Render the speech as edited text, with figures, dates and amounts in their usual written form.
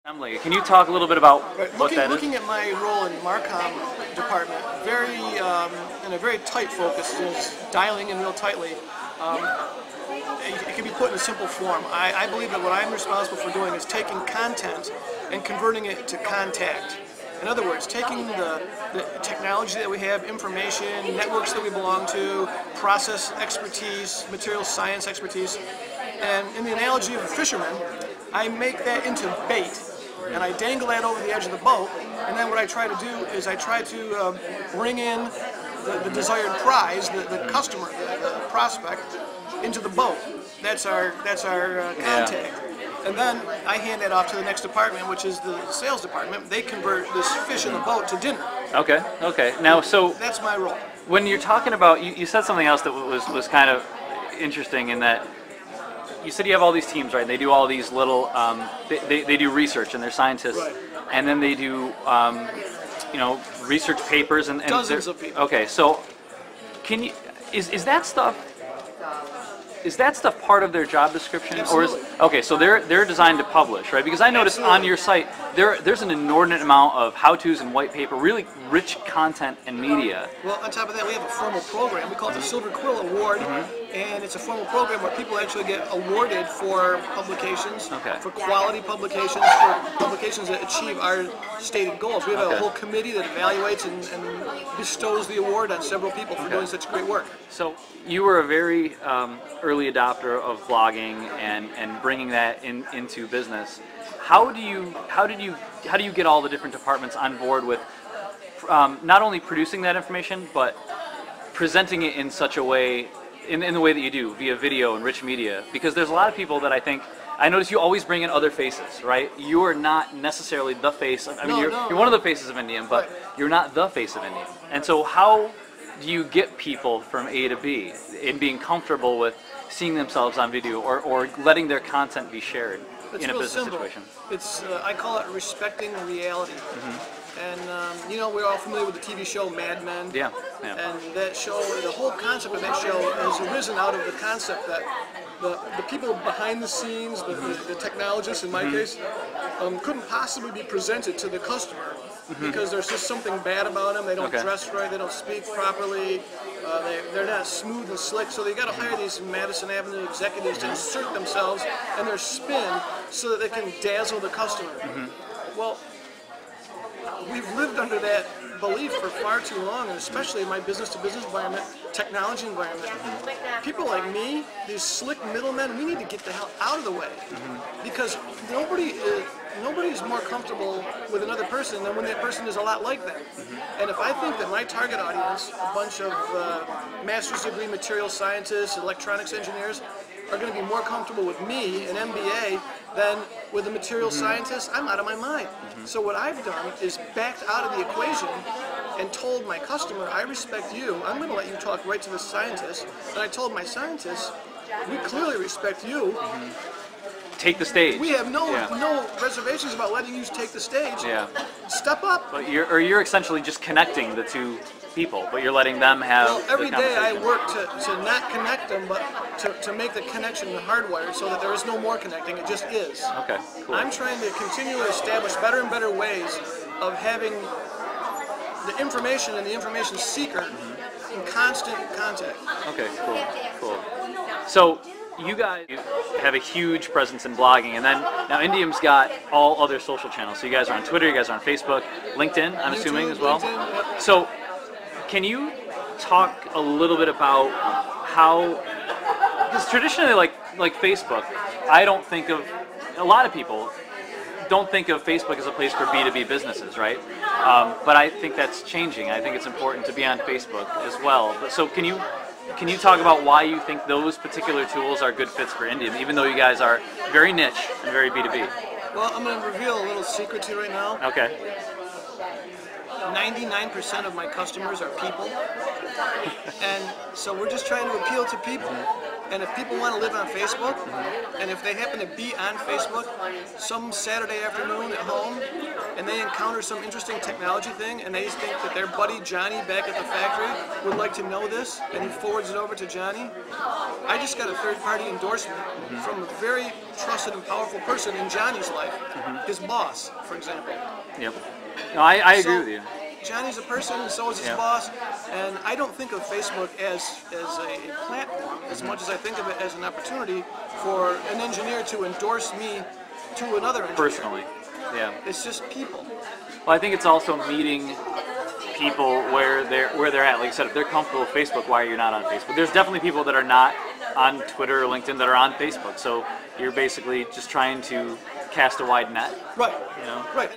Emily, can you talk a little bit about what that is? Looking at my role in Marcom department, in a very tight focus, just dialing in real tightly. It can be put in a simple form. I believe that what I'm responsible for doing is taking content and converting it to contact. In other words, taking the technology that we have, information, networks that we belong to, process expertise, material science expertise, and in the analogy of a fisherman, I make that into bait. And I dangle that over the edge of the boat, and then what I try to do is I try to bring in the desired prize, the customer, the prospect, into the boat. That's our contact. And then I hand that off to the next department, which is the sales department. They convert this fish in the boat to dinner. Okay, okay. Now, so that's my role. When you're talking about, you said something else that was kind of interesting in that you said you have all these teams, right? They do all these little, they do research and they're scientists, right. And then they do, research papers and dozens of people. Okay, so can you is that stuff? Is that stuff part of their job description? Absolutely. Okay, so they're designed to publish, right? Because I noticed on your site there's an inordinate amount of how-tos and white paper, really rich content and media. Well, on top of that, we have a formal program. We call it the Silver Quill Award, and it's a formal program where people actually get awarded for publications, for quality publications, for publications that achieve our stated goals. We have a whole committee that evaluates and bestows the award on several people for doing such great work. So you were a very early adopter of blogging and bringing that into business. How do you get all the different departments on board with not only producing that information but presenting it in such a way, in the way that you do via video and rich media? Because there's a lot of people that I notice you always bring in other faces, right? You are not necessarily the face. You're one of the faces of Indium, but you're not the face of Indium. And so how do you get people from A to B in being comfortable with seeing themselves on video or letting their content be shared in a business situation? It's I call it respecting reality. And we're all familiar with the TV show Mad Men. Yeah. And that show, the whole concept of that show has arisen out of the concept that the people behind the scenes, the technologists in my case, couldn't possibly be presented to the customer because there's just something bad about them. They don't dress right, they don't speak properly, they're not smooth and slick, so they got to hire these Madison Avenue executives to insert themselves and their spin so that they can dazzle the customer. Well, we've lived under that belief for far too long, and especially in my business-to-business environment, technology environment. People like me, these slick middlemen, we need to get the hell out of the way, because nobody is more comfortable with another person than when that person is a lot like them. And if I think that my target audience, a bunch of master's degree material scientists, electronics engineers, are going to be more comfortable with me, an MBA, than with a material scientist, I'm out of my mind. So what I've done is backed out of the equation and told my customer, I respect you, I'm going to let you talk right to the scientist. And I told my scientists, we clearly respect you. Take the stage. We have no reservations about letting you take the stage. Yeah. Step up. But you're essentially just connecting the two people, but you're letting them have every the day I work to not connect them, but to make the connection hardwired so that there is no more connecting, it just is. Okay, cool. I'm trying to continually establish better and better ways of having the information and the information seeker in constant contact. Okay, cool. So you guys have a huge presence in blogging, and then now Indium's got all other social channels. So you guys are on Twitter, you guys are on Facebook, LinkedIn, I'm assuming as well. LinkedIn, So can you talk a little bit about how, because traditionally like Facebook, I don't think of, a lot of people don't think of Facebook as a place for B2B businesses, right? But I think that's changing. I think it's important to be on Facebook as well. But so can you talk about why you think those particular tools are good fits for Indium, even though you guys are very niche and very B2B? Well, I'm going to reveal a little secret to you right now. Okay. 99% of my customers are people, and so we're just trying to appeal to people. And if people want to live on Facebook, and if they happen to be on Facebook some Saturday afternoon at home, and they encounter some interesting technology thing, and they think that their buddy Johnny back at the factory would like to know this, and he forwards it over to Johnny, I just got a third-party endorsement from a very trusted and powerful person in Johnny's life, his boss, for example. Yep. No, I agree with you. Johnny's a person, and so is his boss, and I don't think of Facebook as a platform as much as I think of it as an opportunity for an engineer to endorse me to another engineer. Personally, yeah. It's just people. Well, I think it's also meeting people where they're at. Like I said, if they're comfortable with Facebook, why are you not on Facebook? There's definitely people that are not on Twitter or LinkedIn that are on Facebook. So you're basically just trying to cast a wide net. Right. You know? Right.